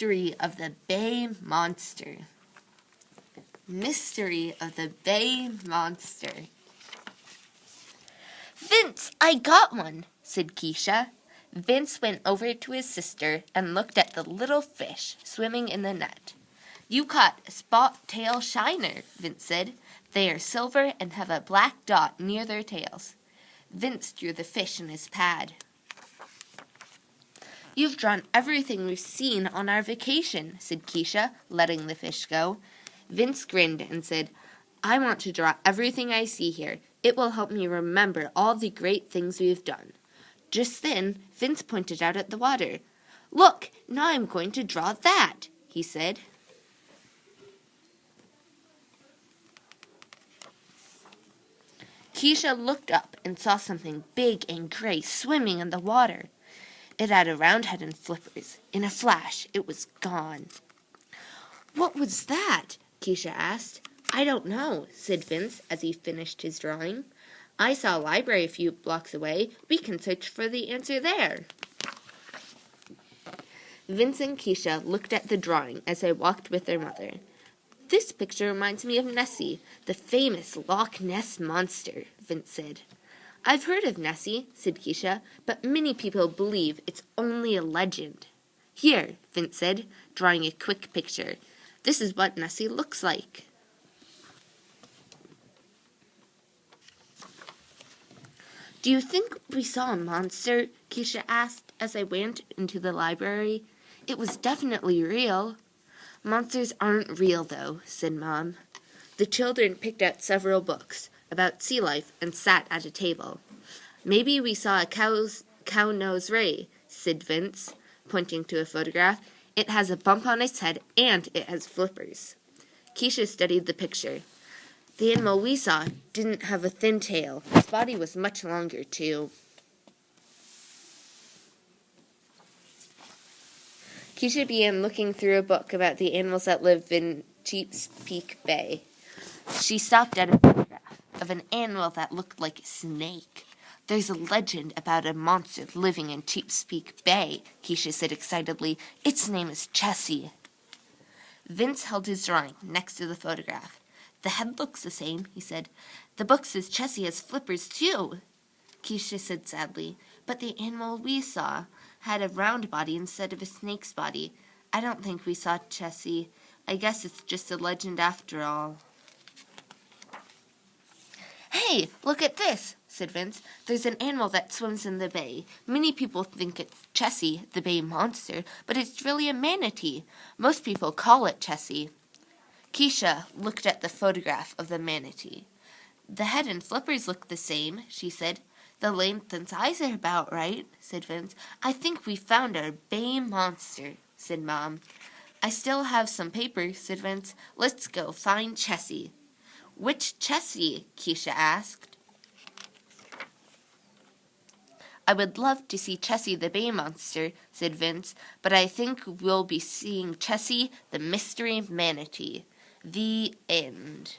Mystery of the Bay Monster. Mystery of the Bay Monster. "Vince, I got one," said Keisha. Vince went over to his sister and looked at the little fish swimming in the net. "You caught a spot-tail shiner," Vince said. "They are silver and have a black dot near their tails." Vince drew the fish in his pad. "You've drawn everything we've seen on our vacation," said Keisha, letting the fish go. Vince grinned and said, "I want to draw everything I see here. It will help me remember all the great things we've done." Just then, Vince pointed out at the water. "Look, now I'm going to draw that," he said. Keisha looked up and saw something big and gray swimming in the water. It had a round head and flippers. In a flash, it was gone. "What was that?" Keisha asked. "I don't know," said Vince as he finished his drawing. "I saw a library a few blocks away. We can search for the answer there." Vince and Keisha looked at the drawing as they walked with their mother. "This picture reminds me of Nessie, the famous Loch Ness Monster," Vince said. "I've heard of Nessie," said Keisha, "but many people believe it's only a legend." "Here," Vince said, drawing a quick picture. "This is what Nessie looks like." "Do you think we saw a monster?" Keisha asked as they went into the library. "It was definitely real." "Monsters aren't real, though," said Mom. The children picked out several books about sea life and sat at a table. "Maybe we saw a cow-nosed ray," said Vince, pointing to a photograph. "It has a bump on its head and it has flippers." Keisha studied the picture. "The animal we saw didn't have a thin tail. Its body was much longer, too." Keisha began looking through a book about the animals that live in Chesapeake Bay. She stopped at a photograph of an animal that looked like a snake. "There's a legend about a monster living in Chesapeake Bay," Keisha said excitedly. "Its name is Chessie." Vince held his drawing next to the photograph. "The head looks the same," he said. "The book says Chessie has flippers, too." Keisha said sadly, "But the animal we saw had a round body instead of a snake's body. I don't think we saw Chessie. I guess it's just a legend after all." "Hey, look at this," said Vince. "There's an animal that swims in the bay. Many people think it's Chessie, the bay monster, but it's really a manatee. Most people call it Chessie." Keisha looked at the photograph of the manatee. "The head and flippers look the same," she said. "The length and size are about right," said Vince. "I think we found our bay monster," said Mom. "I still have some paper," said Vince. "Let's go find Chessie." "Which Chessie?" Keisha asked. "I would love to see Chessie the bay monster," said Vince, "but I think we'll be seeing Chessie the mystery manatee." The end.